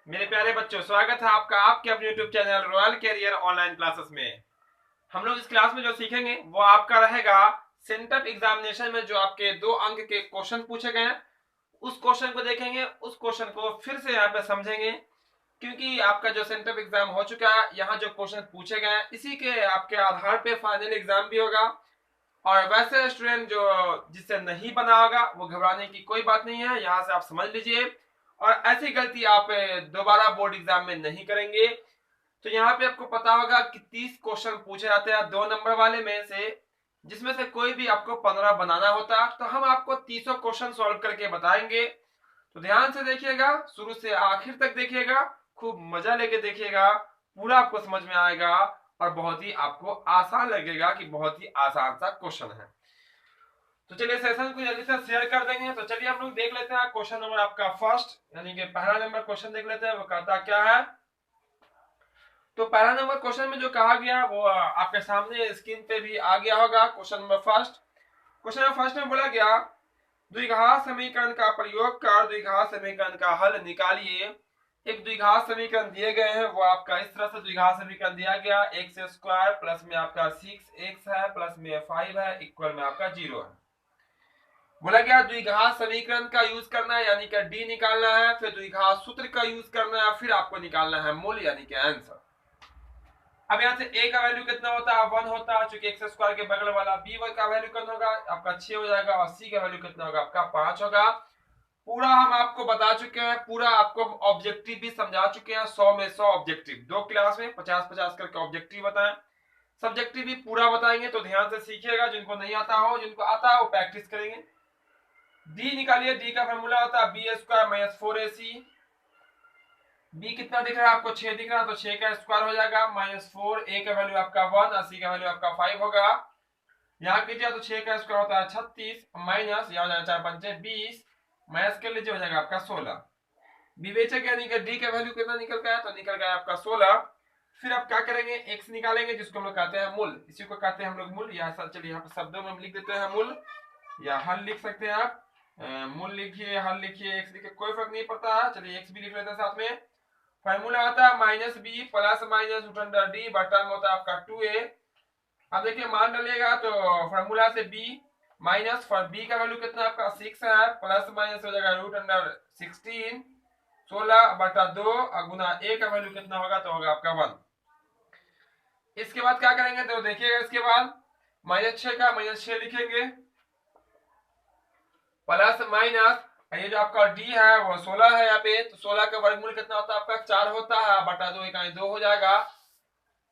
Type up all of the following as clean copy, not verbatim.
मेरे प्यारे बच्चों, स्वागत है आपका आपके अपने YouTube channel royal career online classes में। हम लोग इस क्लास में जो सीखेंगे वो आपका रहेगा सेंटअप एग्जामिनेशन में जो आपके 2 अंक के क्वेश्चन पूछे गए हैं, उस क्वेश्चन को देखेंगे, उस क्वेश्चन को फिर से यहाँ पे समझेंगे, क्योंकि आपका जो सेंटअप एग्जाम हो चुका है, यहाँ जो क्वेश्चन पूछे गए हैं इसी के आपके आधार पे फाइनल एग्जाम भी होगा। और वैसे स्टूडेंट जो जिससे नहीं बना होगा वो घबराने की कोई बात नहीं है, यहाँ से आप समझ लीजिए और ऐसी गलती आप दोबारा बोर्ड एग्जाम में नहीं करेंगे। तो यहाँ पे आपको पता होगा कि 30 क्वेश्चन पूछे जाते हैं 2 नंबर वाले में से, जिसमें से कोई भी आपको 15 बनाना होता, तो हम आपको 30 क्वेश्चन सॉल्व करके बताएंगे। तो ध्यान से देखिएगा, शुरू से आखिर तक देखिएगा, खूब मजा लेके देखिएगा, पूरा आपको समझ में आएगा और बहुत ही आपको आसान लगेगा कि बहुत ही आसान सा क्वेश्चन है। तो चलिए सेशन को जल्दी से शेयर कर देंगे। तो चलिए हम लोग देख लेते हैं क्वेश्चन नंबर आपका फर्स्ट, यानी कि पहला नंबर क्वेश्चन देख लेते हैं, वो कहता क्या है। तो पहला नंबर क्वेश्चन में जो कहा गया वो आपके सामने स्क्रीन पे भी आ गया होगा। Question number first, question number first में बोला गया द्विघात समीकरण का प्रयोग कर द्विघात समीकरण का हल निकालिए। एक द्विघात समीकरण दिए गए हैं, वो आपका इस तरह से द्विघात समीकरण दिया गया, एक्स स्क्वायर प्लस में आपका 6x है प्लस में 5 है इक्वल में आपका 0 है। बोला गया द्विघात समीकरण का यूज करना है, यानी कि डी निकालना है, फिर द्विघात सूत्र का यूज करना है, फिर आपको निकालना है मूल यानी कि आंसर। अब यहाँ से a का वैल्यू कितना होता है, 1 होता है, चूंकि एक्स स्क्वायर के बगल वाला b का वैल्यू कितना होगा आपका 6 हो जाएगा, और c का वैल्यू कितना होगा आपका 5 होगा। पूरा हम आपको बता चुके हैं, पूरा आपको ऑब्जेक्टिव भी समझा चुके हैं, 100 में 100 ऑब्जेक्टिव, 2 क्लास में 50-50 करके ऑब्जेक्टिव बताएं, सब्जेक्टिव भी पूरा बताएंगे। तो ध्यान से सीखिएगा, जिनको नहीं आता हो, जिनको आता है वो प्रैक्टिस करेंगे। डी निकालिए, डी का फॉर्मूला होता है B square minus 4ac। B कितना दिख रहा है आपको, 6 दिख रहा है, तो 6 का स्क्वायर हो जाएगा माइनस 4, ए का वैल्यू आपका 1 और सी का वैल्यू आपका 5 होगा। यहाँ कीजिए तो 6 का स्क्वायर होता है 36 माइनस यहाँ हो जाएगा 4 पंचे 20, माइनस कर लीजिए हो जाएगा आपका 16। विवेचक यानी कि डी का वैल्यू कितना निकल गया, तो निकल गया आपका 16। फिर आप क्या करेंगे, एक्स निकालेंगे जिसको हम लोग कहते हैं मूल, इसी को कहते हैं हम लोग मूल, या चलिए यहाँ पर शब्दों में हम लिख देते हैं मूल, या हल लिख सकते हैं आप। मूल लिखिए, हल लिखिए, एक्स लिखिए, कोई फर्क नहीं पड़ता है। चलिए एक्स भी लिख लेते हैं साथ में। फार्मूला आता है minus b plus minus root under D, बटा में होता है आपका 2a। अब देखिए मान डालिएगा तो फार्मूला से b माइनस फॉर b का वैल्यू कितना आपका 6 है, प्लस माइनस हो जाएगा रूट अंडर 16, 16 बटा 2 और गुना a का वैल्यू कितना होगा, तो होगा आपका 1। इसके बाद क्या करेंगे, तो देखिएगा इसके बाद माइनस 6 का माइनस 6 लिखेंगे, प्लस माइनस ये जो आपका डी है वो 16 है यहाँ पे, तो 16 का वर्गमूल कितना होता है आपका 4 होता है, बटा 2 इकाई 2 हो जाएगा।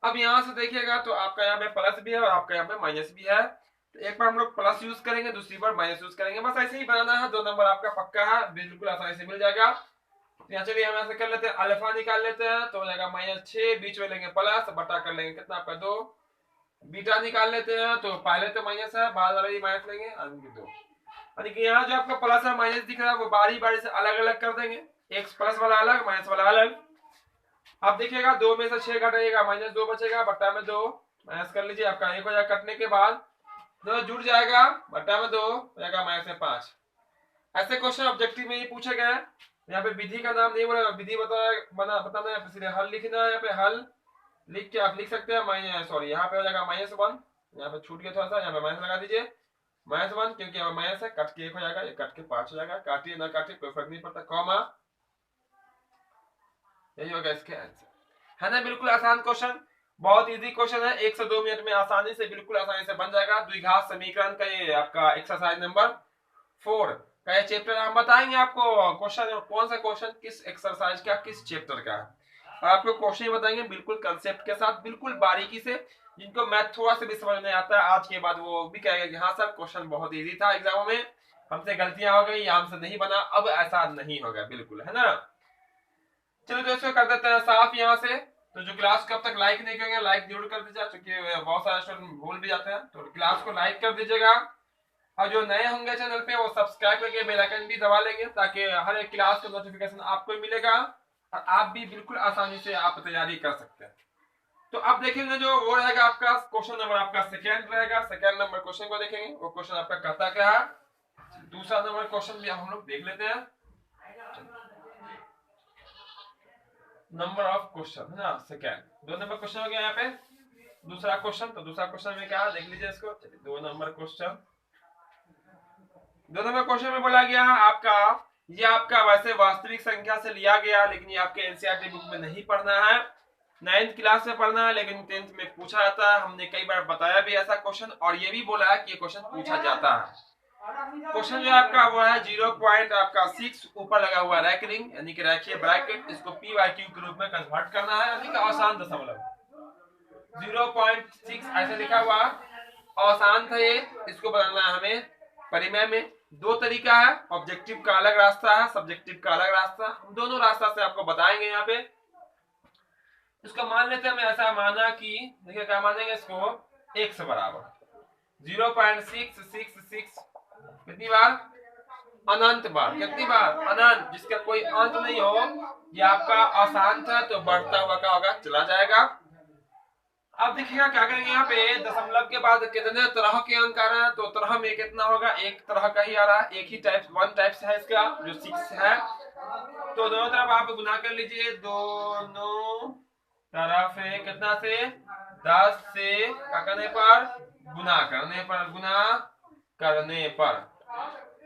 अब यहाँ से देखिएगा तो आपका यहाँ पे प्लस भी है और आपका यहाँ पे माइनस भी है, तो एक बार हम लोग प्लस यूज करेंगे, दूसरी बार माइनस यूज करेंगे, बस ऐसे ही बनाना है, 2 नंबर आपका पक्का है, बिल्कुल आसानी से मिल जाएगा। तो यहाँ चलिए हम ऐसे कर लेते हैं, अल्फा निकाल लेते हैं, तो हो जाएगा -6, बीच में लेंगे प्लस, बटा कर लेंगे कितना आपका 2। बीटा निकाल लेते हैं, तो पहले तो माइनस है, बाद वाला भी माइनस लेंगे, 2। यानी कि यहाँ जो आपका प्लस और माइनस दिख रहा है वो बारी बारी से अलग अलग कर देंगे, एक्स प्लस वाला अलग, माइनस वाला अलग। अब देखिएगा 2 में से 6 घटाइएगा, -2 बचेगा, बट्टा में 2, माइनस कर लीजिए, आपका 1 हो जाएगा, कटने के बाद 2 जुड़ जाएगा, बट्टा में 2 हो जाएगा, माइनस में 5। ऐसे क्वेश्चन ऑब्जेक्टिव में ही पूछे गए हैं। यहाँ पे विधि का नाम नहीं बोला, विधि बताना है, सीधे हल लिखना है, यहाँ पे हल लिख के आप लिख सकते हैं, माइनस सॉरी यहाँ पे हो जाएगा -1, यहाँ पे छूट गया थोड़ा सा, यहाँ पे माइनस लगा दीजिए, -1, क्योंकि यहाँ माइनस है, कट के 1 हो जाएगा, ये कट के 5 हो जाएगा, काटिए ना काटिए कोई फर्क नहीं पड़ता, कॉमा, यही होगा इसके आंसर, है ना। बिल्कुल आसान क्वेश्चन, बहुत इजी क्वेश्चन है, 1 से 2 मिनट में आसानी से, बिल्कुल आसानी से बन जाएगा। द्विघात समीकरण का ये आपका एक्सरसाइज नंबर 4 का ये चैप्टर हम बताएंगे आपको, क्वेश्चन कौन सा क्वेश्चन किस एक्सरसाइज का किस चैप्टर का है, और आपको क्वेश्चन बताएंगे बिल्कुल कंसेप्ट के साथ, बिल्कुल बारीकी से। जिनको मैथ थोड़ा सा भी समझ नहीं आता है आज के बाद वो भी कहेगा कि हाँ सर क्वेश्चन बहुत इजी था एग्जामों में, हमसे गलतियां हो गई, हमसे नहीं बना, अब ऐसा नहीं होगा, बिल्कुल, है ना। चलो दोस्तों कर देते हैं साफ यहाँ से। तो जो क्लास को अब तक लाइक नहीं करेंगे लाइक जरूर कर दीजिए, क्योंकि बहुत सारे स्टूडेंट भूल भी जाते हैं, तो क्लास को लाइक कर दीजिएगा, और जो नए होंगे चैनल पे वो सब्सक्राइब करके बेल आइकन भी दबा लेंगे, ताकि हर एक क्लास का नोटिफिकेशन आपको मिलेगा और आप भी बिल्कुल आसानी से आप तैयारी कर सकते हैं। तो अब देखेंगे जो वो रहेगा आपका क्वेश्चन नंबर आपका सेकेंड रहेगा, सेकेंड नंबर क्वेश्चन को देखेंगे, वो क्वेश्चन आपका कहता क्या है। दूसरा नंबर क्वेश्चन भी हम लोग देख लेते हैं। नंबर ऑफ क्वेश्चन है ना, सेकेंड। 2 नंबर क्वेश्चन हो गया यहाँ पे। दूसरा क्वेश्चन, तो दूसरा क्वेश्चन में क्या देख लीजिए इसको। चलिए 2 नंबर क्वेश्चन। 2 नंबर क्वेश्चन में बोला गया आपका, ये आपका वैसे वास्तविक संख्या से लिया गया, लेकिन ये आपके एनसीईआरटी बुक में नहीं पढ़ना है, 9th क्लास में पढ़ना है, लेकिन 10th में पूछा जाता है। हमने कई बार बताया भी ऐसा क्वेश्चन, और ये भी बोला है कि ये क्वेश्चन पूछा जाता है। क्वेश्चन जो आपका वो है 0.6 ऊपर लगा हुआ रैकरिंग यानी कि रेखीय ब्रैकेट, इसको पी बाय क्यू के रूप में कन्वर्ट करना है, यानी कि आसान दशमलव। 0.6 ऐसे लिखा हुआ, आसान था ये, इसको बदलना है हमें परिमेय में। 2 तरीका है, ऑब्जेक्टिव का अलग रास्ता है, सब्जेक्टिव का अलग रास्ता। हम दोनों रास्ता से आपको बताएंगे यहाँ पे। इसको मान लेते हैं, हमें ऐसा माना कि देखिए क्या मानेंगे इसको, x बराबर 0.666 कितनी बार, अनंत बार। कितनी बार, अनंत, जिसका कोई अंत नहीं हो। ये आपका आसान था तो बढ़ता हुआ क्या होगा, चला जाएगा। अब देखिएगा क्या करेंगे यहाँ पे, दशमलव के बाद कितने तरह के अंक आ रहे हैं, तो तरह में कितना होगा, एक तरह का ही आ रहा है, एक ही टाइप, 1 टाइप है इसका जो 6 है। तो दोनों तरफ आप गुना कर लीजिए, दोनों तरफ कितना से, 10 से क्या करने पर, गुना करने पर, गुना करने पर।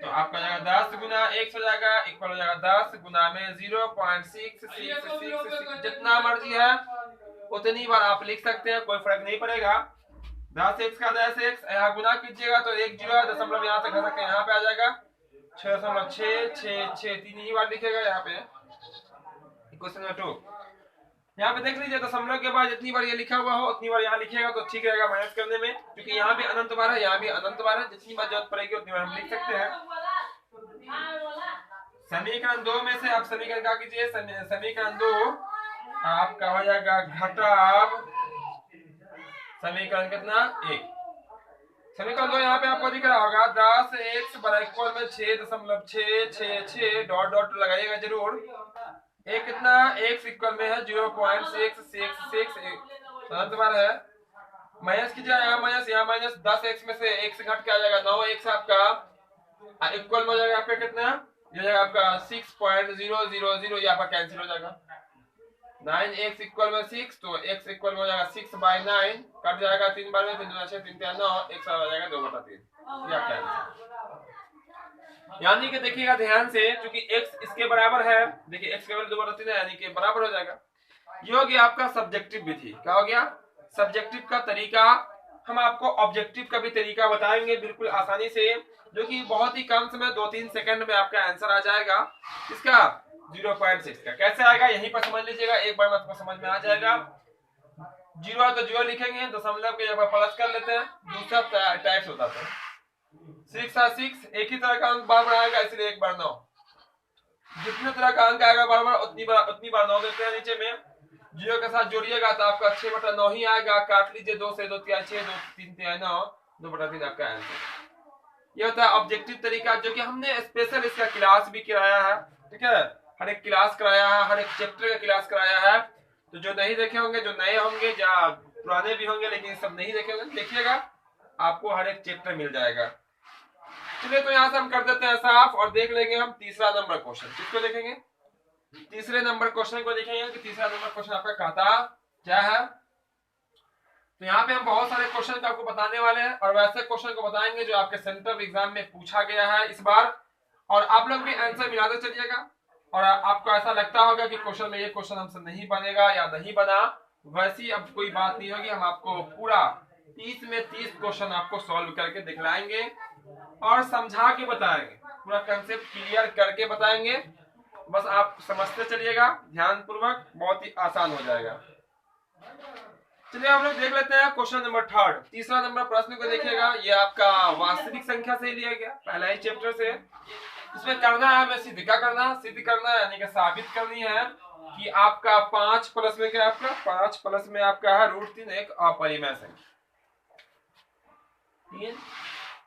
तो आपका जाएगा 10 गुना 1 हो जाएगा, इक्वल हो जाएगा 10 गुना में 0.666, जितना मर्जी है उतनी बार आप लिख सकते हैं, कोई फर्क नहीं पड़ेगा। 10x का 10x यहाँ गुना कीजिएगा तो 1 जीरो है, दशमलव यहाँ से घटा के यहाँ पे आ जाएगा 6.666, 3 ही बार लिखेगा यहाँ पे। क्वेश्चन नंबर 2 यहाँ पे देख लीजिए, दशमलव के बाद जितनी बार ये लिखा हुआ हो उतनी बार यहाँ लिखिएगा तो ठीक रहेगा माइनस करने में, क्योंकि यहाँ भी अनंत बार है, यहाँ भी अनंत बार है, जितनी बार जरूरत पड़ेगी उतनी बार हम लिख सकते हैं। समीकरण 2 में से आप समीकरण क्या कीजिए, समीकरण 2 आपका हो जाएगा घटाव समीकरण कितना, 1। समीकरण 2 यहाँ पे आपको दिख रहा होगा, 10x बराबर इक्वल में 6.666 डॉट डॉट लगाइएगा जरूर। एक कितना, x इक्वल में है 0.666, अनंत बार है। माइनस कीजिए, यहाँ माइनस 10x में से x घट के आ जाएगा 9x आपका, इक्वल में हो जाएगा आपका कितना, ये जाएगा आपका 6.000, ये आपका कैंसिल हो जाएगा। 9x इक्वल में 6, तो x इक्वल में हो जाएगा 6/9, कट जाएगा 3 बार में, 3 दूना 6, 3 3 9, x आ जाएगा 2/3। ये आपका आंसर। यानी कि देखिएगा ध्यान से, क्योंकि x इसके बराबर है, देखिए x केवल 2/3 है, यानी कि बराबर हो जाएगा। ये हो गया आपका सब्जेक्टिव विधि। क्या हो गया, सब्जेक्टिव का तरीका। हम आपको ऑब्जेक्टिव का भी तरीका बताएंगे बिल्कुल आसानी से, जो कि बहुत ही कम समय 2-3 सेकंड में आपका आंसर आ जाएगा। इसका 0.6 का कैसे आएगा यहीं पर समझ लीजिएगा, एक बार में आपको समझ में आ जाएगा। 0 है तो 0 लिखेंगे, दशमलव के जगह प्लस कर लेते हैं, दूसरा टाइप्स होता है। 6 है 6, एक ही तरह का अंक बार बार आएगा, इसलिए 1 बार 9। जितने तरह का अंक आएगा बार बार उतनी बार 9 देते हैं नीचे में। 0 के साथ जोड़िएगा तो आपका 6/9 ही आएगा, काट लीजिए 2 से, 2 3 6, 2 3 3 9, 2/3 आपका आंसर। ये होता है ऑब्जेक्टिव तरीका, जो कि हमने स्पेशल इसका क्लास भी कराया है। ठीक है, हर एक क्लास कराया है, हर एक चैप्टर का क्लास कराया है। तो जो नहीं देखे होंगे, जो नए होंगे या पुराने भी होंगे लेकिन सब नहीं देखे होंगे, देखिएगा आपको हर एक चैप्टर मिल जाएगा। चलिए तो यहाँ से हम कर देते हैं साफ और देख लेंगे हम तीसरा नंबर क्वेश्चन। किसको देखेंगे, तीसरे नंबर क्वेश्चन को देखेंगे कि तीसरा नंबर क्वेश्चन आपका कहता क्या है। तो यहाँ पे हम बहुत सारे क्वेश्चन आपको बताने वाले हैं, और वैसे क्वेश्चन को बताएंगे जो आपके सेंट्रल एग्जाम में पूछा गया है इस बार, और आप लोग भी आंसर मिलाते चलिएगा। और आपको ऐसा लगता होगा कि क्वेश्चन में ये क्वेश्चन हमसे नहीं बनेगा या नहीं बना, वैसी अब कोई बात नहीं होगी। हम आपको पूरा 30 में 30 क्वेश्चन आपको सॉल्व करके दिखलाएंगे और समझा के बताएंगे, पूरा कंसेप्ट क्लियर करके बताएंगे। बस आप समझते चलिएगा ध्यान पूर्वक, बहुत ही आसान हो जाएगा। चलिए हम लोग देख लेते हैं क्वेश्चन नंबर 3, तीसरा नंबर प्रश्न को देखिएगा। ये आपका वास्तविक संख्या से लिया गया, पहला ही चैप्टर से। इसमें करना है हमें सिद्ध, क्या करना है, सिद्ध करना है, यानी कि साबित करनी है कि आपका 5 प्लस में क्या, आपका 5 प्लस में आपका है √3 एक अपरिमेय संख्या।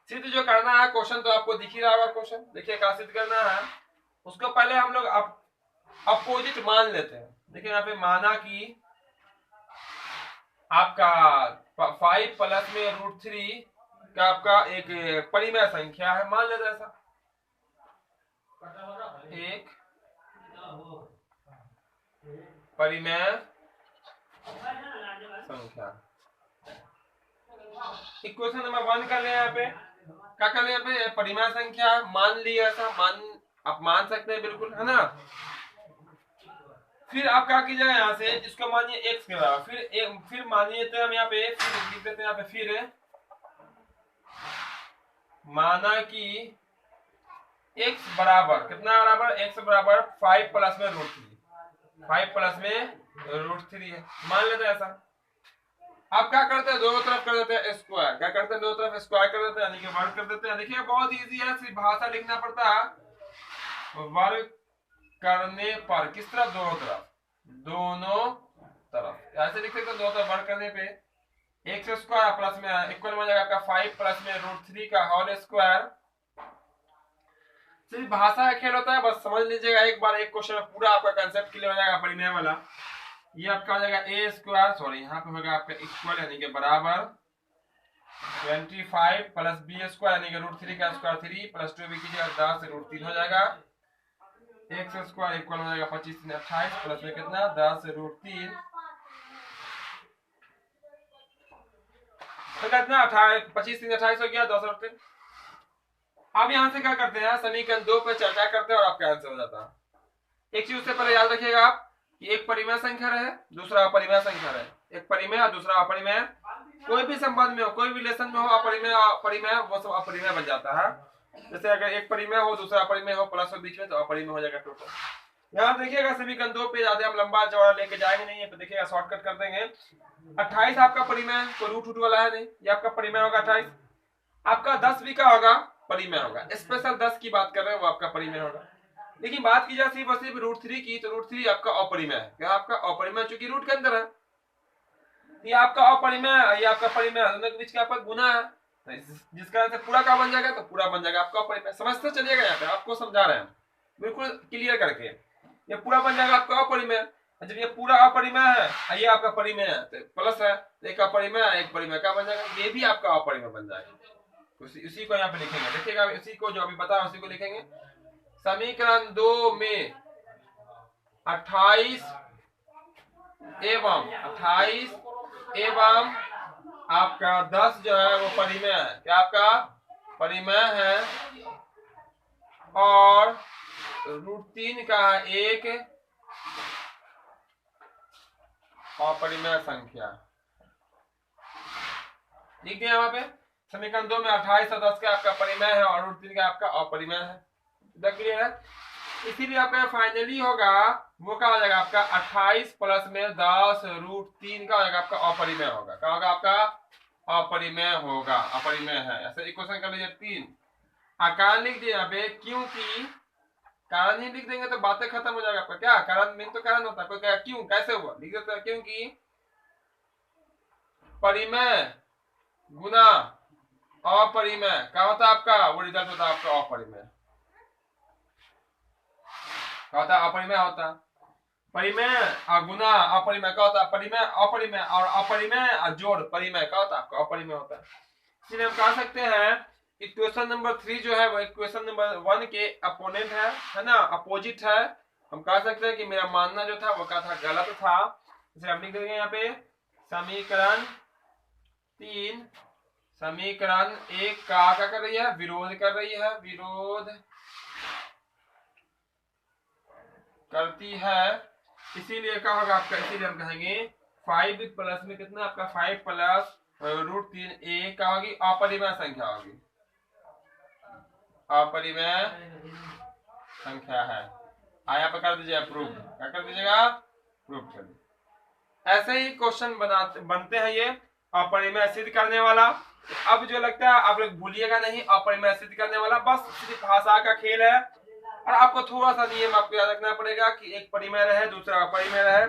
सिद्ध जो करना है क्वेश्चन तो आपको दिख ही रहा होगा क्वेश्चन। देखिए क्या सिद्ध करना है, उसको पहले हम लोग अपोजिट मान लेते हैं। देखिए यहाँ पे माना कि आपका 5 प्लस में √3 का आपका एक परिमेय संख्या है, मान लेते हैं ऐसा। एक परिमेय संख्या। इक्वेशन नंबर 1 कर ले यहाँ पे, क्या कर ले यहाँ पे, परिमेय संख्या मान ली, ऐसा आप मान सकते हैं बिल्कुल, है ना। फिर आप क्या कीजिएगा, यहाँ से इसको मानिए x के बराबर, फिर मानिए तो हम यहाँ पे फिर लिख देते हैं यहाँ पे, फिर माना कि x बराबर कितना बराबर, x बराबर 5 प्लस में √3, 5 प्लस में √3 है, मान लेते हैं ऐसा। आप क्या करते हैं, दोनों तरफ कर देते हैं स्क्वायर, क्या करते हैं, दोनों तरफ स्क्वायर कर देते हैं, यानी कि वर्ग कर देते हैं। देखिए बहुत इजी है, सिर्फ भाषा लिखना पड़ता है। वर्ग करने पर किस तरफ, दोनों तरफ, दोनों तरफ ऐसे लिख सकते हैं, दोनों तरफ वर्ग करने पे एक्स स्क्वायर प्लस में इक्वल हो जाएगा आपका 5 प्लस में √3 का होल स्क्वायर। सिर्फ भाषा का खेल होता है, बस समझ लीजिएगा एक बार, एक क्वेश्चन में पूरा आपका कांसेप्ट क्लियर हो जाएगा परिमेय वाला। ये आपका हो जाएगा a स्क्वायर, सॉरी यहाँ पे होगा आपका इक्वल यानी कि बराबर 25 प्लस b स्क्वायर यानी कि √3 का स्क्वायर 3 प्लस 2 भी कीजिएगा 10 √3 हो जाएगा। एक्स स्क्वायर इक्वल हो जाएगा 25 3 28 प्लस में कितना 10 √3 तो कितना 25 3 28 हो गया 10 √3। अब यहाँ से क्या करते हैं, समीकरण 2 पे चर्चा करते हैं और आपका आंसर हो जाता है। एक चीज उससे पहले याद रखिएगा आप कि एक परिमेय संख्या रहे, दूसरा अपरिमेय संख्या रहे, एक परिमेय और दूसरा अपरिमेय, कोई भी संबंध में हो, कोई भी रिलेशन में हो, अपरिमेय अपरिमेय वो सब अपरिमेय बन जाता है। जैसे अगर एक परिमेय हो दूसरा अपरिमेय हो प्लस हो बीच में तो अपरिमेय हो जाएगा टोटल। यहाँ देखिएगा समीकरण 2 पे ज्यादा हम लंबा चौड़ा लेके जाएंगे नहीं, तो देखिएगा शॉर्टकट कर देंगे। 28 आपका परिमेय, कोई रूट वाला है नहीं, ये आपका परिमेय होगा 28। आपका 10 भी का होगा, परिमेय होगा, स्पेशल 10 की बात कर रहे हैं वो आपका परिमेय होगा। लेकिन बात की जाए सिर्फ √3 की, तो √3 आपका अपरिमेय है, क्या आपका अपरिमेय, चूंकि रूट के अंदर है, ये आपका अपरिमेय, ये आपका परिमेय, दोनों के बीच का आपका गुना है, जिसका से पूरा का बन जाएगा तो पूरा बन जाएगा आपका अपरिमेय। समझते चलिएगा, यहाँ पे आपको समझा रहे हैं बिल्कुल क्लियर करके, ये पूरा बन जाएगा आपका अपरिमेय। जब ये पूरा अपरिमेय है, ये आपका परिमेय है तो प्लस है, एक अपरिमेय एक परिमेय का बन जाएगा, ये भी आपका अपरिमेय बन जाएगा। उसी को यहाँ पे लिखेंगे, देखिएगा इसी को जो अभी बताया उसी को लिखेंगे। समीकरण 2 में 28 एवं आपका 10 जो है वो परिमेय है, क्या आपका परिमेय है, और √3 का एक अपरिमेय संख्या लिख दिया वहां पे। समीकरण 2 में 28 और 10 का आपका परिमेय है और √3 का आपका अपरिमेय है, क्लियर है। इसीलिए आपका फाइनली होगा वो क्या हो जाएगा आपका 28 प्लस में 10 √3 का हो जाएगा आपका अपरिमेय होगा, क्या होगा आपका अपरिमेय होगा, अपरिमेय है। ऐसे इक्वेशन कर लीजिए 3, कारण लिख दिए यहाँ पे, क्योंकि कारण ही लिख देंगे तो बातें खत्म हो जाएगा आपका, क्या कारण मेन तो कारण होता है, कोई क्या क्यों कैसे हुआ लिख देते हैं, क्योंकि परिमेय गुना अपरिमेय क्या होता है आपका, वो रिजल्ट होता है आपका अपरिमेय, क्या होता है अपरिमेय होता है। परिमेय और गुना अपरिमेय क्या होता है, परिमेय अपरिमेय, और अपरिमेय और जोड़ परिमेय क्या होता है आपका अपरिमेय होता है। इसलिए हम कह सकते हैं इक्वेशन नंबर 3 जो है वो इक्वेशन नंबर 1 के अपोनेंट है ना, अपोजिट है। हम कह सकते हैं कि मेरा मानना जो था वो क्या था, गलत था। इसे हम लिख देंगे यहाँ पे समीकरण 3, समीकरण 1 का क्या कर रही है, विरोध कर रही है, विरोध करती है, इसीलिए क्या होगा आपका, इसीलिए हम कहेंगे 5 प्लस में कितना आपका 5 प्लस √3 a क्या होगी, अपरिमेय संख्या होगी, अपरिमेय संख्या है। आया पर कर दीजिए प्रूफ, क्या कर दीजिएगा प्रूफ कर दीजिए। ऐसे ही क्वेश्चन बनते हैं ये अपरिमेय सिद्ध करने वाला। अब जो लगता है आप लोग भूलिएगा नहीं, अपरिमेय सिद्ध करने वाला बस सिर्फ भाषा का खेल है, और आपको थोड़ा सा नियम आपको याद रखना पड़ेगा कि एक परिमेय रहे दूसरा अपरिमेय रहे,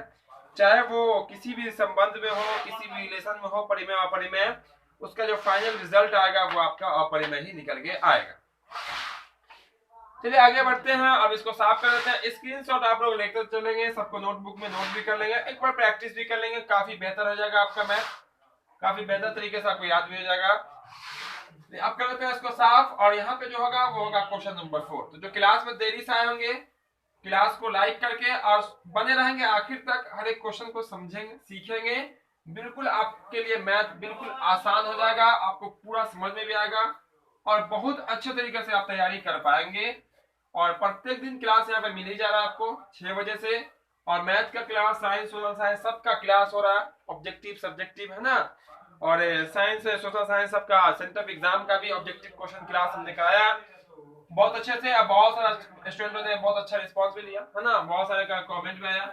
चाहे वो किसी भी संबंध में हो, किसी भी रिलेशन में हो, परिमेय अपरिमेय, उसका जो फाइनल रिजल्ट आएगा वो आपका अपरिमेय ही निकल के आएगा। चलिए आगे बढ़ते हैं, अब इसको साफ कर देते हैं। स्क्रीनशॉट आप लोग लेकर चलेंगे, सबको नोटबुक में नोट भी कर लेंगे, एक बार प्रैक्टिस भी कर लेंगे, काफी बेहतर हो जाएगा आपका मैथ, काफी बेहतर तरीके से आपको याद भी हो जाएगा। अब कर लेते हैं इसको साफ, और यहाँ पे जो होगा वो होगा क्वेश्चन नंबर 4। तो जो क्लास में देरी से आए होंगे क्लास को लाइक करके और बने रहेंगे आखिर तक, हर एक क्वेश्चन को समझेंगे, सीखेंगे। बिल्कुल आपके लिए मैथ बिल्कुल आसान हो जाएगा, आपको पूरा समझ में भी आएगा और बहुत अच्छे तरीके से आप तैयारी कर पाएंगे। और प्रत्येक दिन क्लास यहाँ पे मिल ही जा रहा है आपको 6 बजे से। और मैथ का क्लास, साइंस, सोशल साइंस सबका क्लास हो रहा है, ऑब्जेक्टिव सब्जेक्टिव है ना। और साइंस, सोशल साइंस सबका सेंटर एग्जाम का भी ऑब्जेक्टिव क्वेश्चन क्लास हमने कराया बहुत अच्छे से। अब बहुत सारा स्टूडेंटों ने बहुत अच्छा रिस्पांस भी लिया है ना, बहुत सारे का कमेंट भी आया।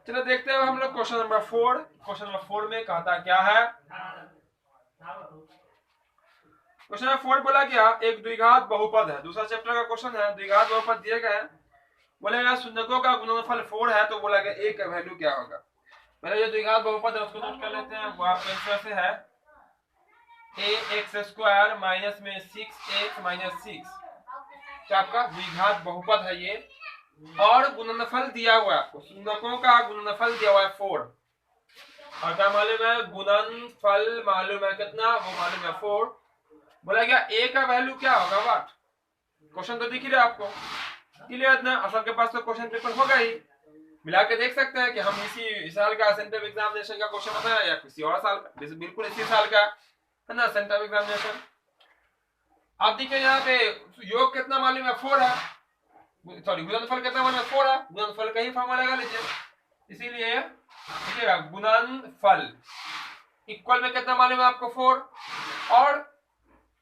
चलो देखते हैं हम लोग क्वेश्चन नंबर 4। क्वेश्चन नंबर 4 में कहता क्या है, क्वेश्चन नंबर 4 बोला क्या, एक द्विघात बहुपद है, दूसरा चैप्टर का क्वेश्चन है, द्विघात बहुपद दिए गए हैं। बोलेगा शून्यकों का गुणनफल 4 है, तो बोला गया ए का वैल्यू क्या होगा। पहले जो द्विघात बहुपद है उसको नोट कर लेते हैं। वो आपके आंसर से है ए एक्स स्क्वायर माइनस में 6x माइनस 6, क्या आपका द्विघात बहुपद है ये। और गुणनफल दिया हुआ है आपको, शून्यकों का गुणनफल दिया हुआ है 4। और क्या मालूम है, गुणनफल मालूम है कितना, वो मालूम है 4। बोला गया ए का वैल्यू क्या होगा, व्हाट। क्वेश्चन तो दिख ही रहा है आपको, क्लियर ना। और सबके पास तो क्वेश्चन पेपर होगा ही, मिला के देख सकते हैं कि हम इसी साल का सेंट्रल एग्जामिनेशन का क्वेश्चन बताया या किसी और साल का, बिल्कुल इसी साल का है ना सेंट्रल एग्जामिनेशन। आप देखिए यहाँ पे योग कितना मालूम है 4 है, सॉरी गुणनफल कितना मालूम है 4 है, गुणनफल का ही फॉर्मूला लगा लीजिए। इसीलिए देखिएगा गुणनफल इक्वल में कितना मालूम है आपको 4। और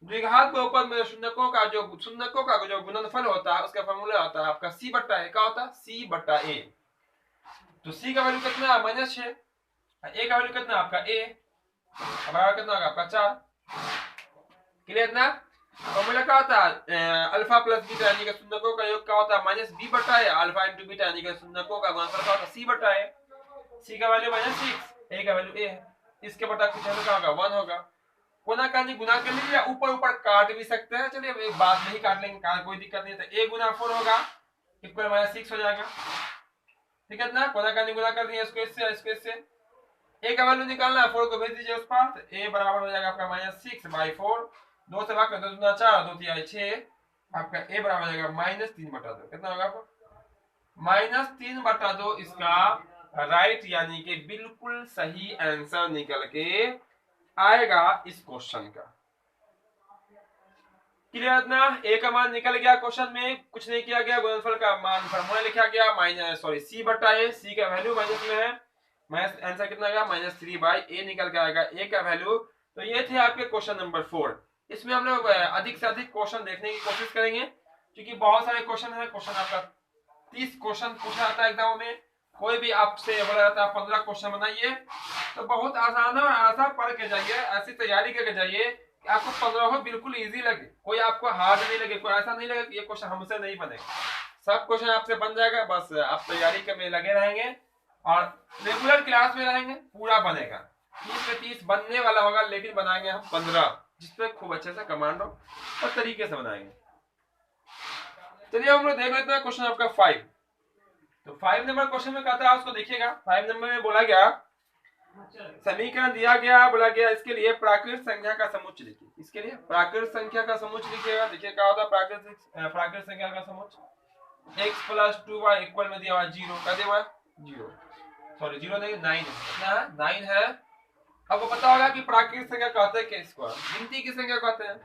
द्विघात बहुपद में शून्यकों का जो गुणनफल होता है उसका फॉर्मूला होता है आपका c बट्टा a। क्या होता है, c बट्टा a। तो c का वैल्यू कितना है -6, a का वैल्यू कितना आपका a, बराबर कितना होगा आपका 4। क्लियर ना। फॉर्मूला क्या होता है, अल्फा प्लस बीटा यानी कि शून्यकों का योग क्या होता है माइनस b बट्टा a, अल्फा इंटू बीटा यानी कि शून्यकों का गुणनफल क्या होता है c बट्टा a। c का वैल्यू -6, a का वैल्यू a है, इसके बटा कुछ क्या होगा 1 होगा। गुना करनी गुना कर लीजिए, ऊपर ऊपर काट भी सकते हैं, चलिए एक बात नहीं काट लेंगे, कोई दिक्कत नहीं। तो a गुना 4 होगा इक्वल -6 हो जाएगा, ठीक है ना। गुना करनी गुना कर दिए, इसको इससे a का वैल्यू निकालना है, 4 को भेज दीजिए उस पार। तो a बराबर हो जाएगा आपका -6/4, 2 से भाग कर 2 दूना 4, 2 तिया 6, आपका a बराबर हो जाएगा -3/2। कितना होगा आपको -3/2। इसका राइट यानी कि बिल्कुल सही आंसर निकल के आएगा इस क्वेश्चन का। क्लियर ना। ए का मान निकल गया, क्वेश्चन में कुछ नहीं किया गया, गुणनफल का मान फॉर्मूला लिखा गया c बटा a, c का वैल्यू माइनस में है, माइनस आंसर कितना आएगा -3/a निकल के आएगा a का वैल्यू। तो ये थे आपके क्वेश्चन नंबर 4। इसमें हम लोग अधिक से अधिक क्वेश्चन देखने की कोशिश करेंगे, क्योंकि बहुत सारे क्वेश्चन है। क्वेश्चन आपका 30 क्वेश्चन पूछा जाता है एग्जाम में, कोई भी आपसे बोला जाता है 15 क्वेश्चन बनाइए, तो बहुत आसान है और आसान पढ़ के जाइए, ऐसी तैयारी करके जाइए कि आपको 15 बिल्कुल इजी लगे, कोई आपको हार्ड नहीं लगे, कोई ऐसा नहीं लगे कि ये क्वेश्चन हमसे नहीं बनेगा। सब क्वेश्चन आपसे बन जाएगा, बस आप तैयारी के में लगे रहेंगे और रेगुलर क्लास में रहेंगे, पूरा बनेगा। 30 में 30 बनने वाला होगा, लेकिन बनाएंगे हम 15, जिसपे खूब अच्छे से कमांड हो और तरीके से बनाएंगे। चलिए हम लोग देख लेते हैं क्वेश्चन आपका 5। तो 5 नंबर क्वेश्चन में कहता है, उसको देखिएगा। 5 नंबर में बोला गया, समीकरण दिया गया, बोला गया इसके लिए प्राकृत संख्या का समुच्च लिखिए। इसके लिए प्राकृत संख्या का समुच्च लिखिएगा। देखिए क्या होता है प्राकृत संख्या का समुच्च, x + 2y इक्वल में दिया हुआ 0, क्या दिया हुआ है 0, सॉरी 0 नहीं 9 है, कितना है 9 है। आपको पता होगा कि प्राकृत संख्या कहते हैं किसको, गिनती की संख्या कहते हैं।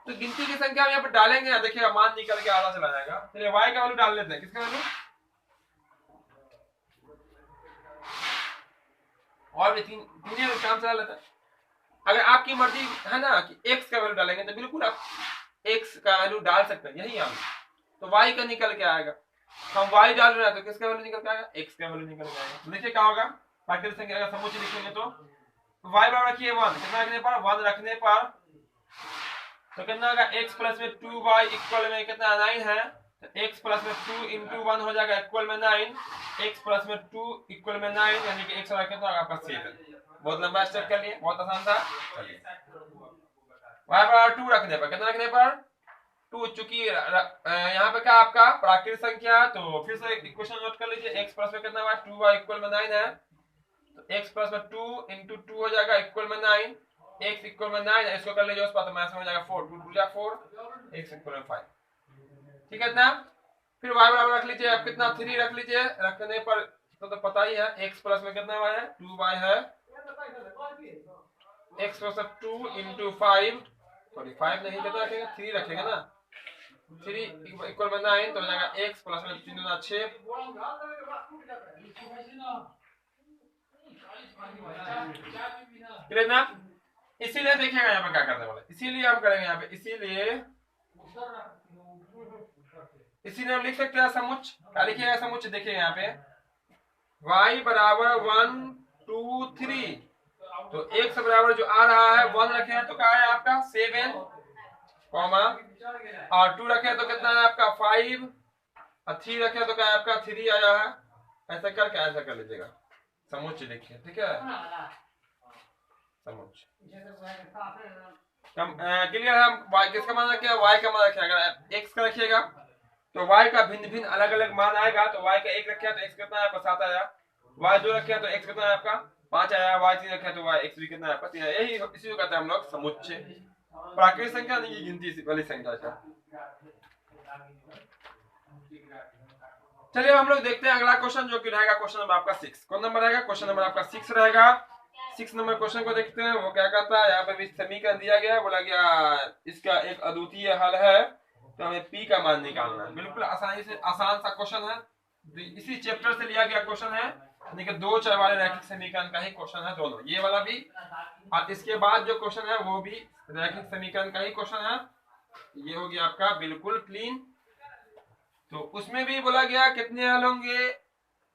तो गिनती की संख्या हम यहाँ पर डालेंगे, देखिएगा मान निकल के आधा चला जाएगा। चलिए y का वैल्यू डाल लेते हैं, किसका वैल्यू, और भी तीन काम चला लेता है। अगर आपकी मर्जी है ना कि x का वैल्यू डालेंगे, तो बिल्कुल आप x का वैल्यू डाल सकते हैं, यही आगे। तो y का निकल के आएगा, हम y डाल रहे हैं तो किसका वैल्यू निकल के आएगा, x का वैल्यू निकल के आएगा। तो देखिए क्या होगा, प्राकृत संख्या का समुच्चय लिखेंगे तो y बराबर रखिए 1, कितना रखने पर 1 रखने पर तो कितना होगा x प्लस में 2y इक्वल में कितना 9 है। तो x प्लस में 2 इंटू 1 हो जाएगा इक्वल में 9, x प्लस में 2 इक्वल में 9 यानी कि x कितना होगा आपका 7। बहुत लंबा स्टेप कर लिए, बहुत आसान था। चलिए y बराबर 2 रखने पर कितना रखने पर 2, चूंकि यहाँ पे क्या आपका प्राकृत संख्या, तो फिर से इक्वेशन नोट कर लीजिए। x प्लस में कितना हुआ 2y इक्वल में 9 है, तो x प्लस में 2 इंटू 2 हो जाएगा इक्वल में 9, x इक्वल में 9 इसको कर लीजिए उस पर, तो मैथ में हो जाएगा 4, 2 2 4, x इक्वल में 5, ठीक है ना। फिर y बराबर रख लीजिए, अब कितना 3 रख लीजिए, रखने पर तो पता ही है x प्लस में कितना y है 2y है, x प्लस 2 इंटू 5, सॉरी 5 नहीं कितना रखेगा 3 रखेगा ना, 3 इक्वल में 9 तो हो जाएगा x प्लस में 3 दूना 6, क्लियर ना। इसीलिए देखिएगा यहाँ पे क्या करने वाले, इसीलिए हम करेंगे यहाँ पे, इसीलिए हम लिख सकते हैं समुच्च, क्या लिखिएगा समुच्च, देखिएगा यहाँ पे y बराबर 1 2 3, तो x बराबर जो आ रहा है 1 रखे हैं तो क्या है आपका 7 कॉमा, और 2 रखे हैं तो कितना है आपका 5, और 3 रखे हैं तो क्या है आपका 3 आया है, ऐसा करके आंसर कर लीजिएगा, समुच्च देखिए, ठीक है समुच्च क्लियर है। हम y किसका मान रखे y का मान रखे, अगर x का रखिएगा तो y का भिन्न भिन्न अलग अलग मान आएगा, तो y का 1 रखे तो x कितना है आपका 7 आया, y 2 रखे तो x कितना है आपका 5 आया, y 3 रखे तो y x भी कितना है आपका 3 आया, यही इसी को कहते हैं हम लोग समुच्चय, प्राकृतिक संख्या नहीं की गिनती वाली संख्या का। चलिए हम लोग देखते हैं अगला क्वेश्चन जो कि रहेगा क्वेश्चन नंबर आपका 6, कौन नंबर रहेगा क्वेश्चन नंबर आपका 6 रहेगा। 6 नंबर क्वेश्चन को देखते हैं, वो क्या कहता है, यहाँ पे भी समीकरण दिया गया है, बोला गया इसका एक अद्वितीय हल है, तो हमें p का मान निकालना है, बिल्कुल आसानी से आसान सा क्वेश्चन है, इसी चैप्टर से लिया गया क्वेश्चन है, यानी कि 2 चर वाले रैखिक समीकरण का ही क्वेश्चन है दोनों, ये वाला भी और इसके बाद जो क्वेश्चन है वो भी रैखिक समीकरण का ही क्वेश्चन है, ये हो गया आपका बिल्कुल क्लीन। तो उसमें भी बोला गया कितने हल होंगे,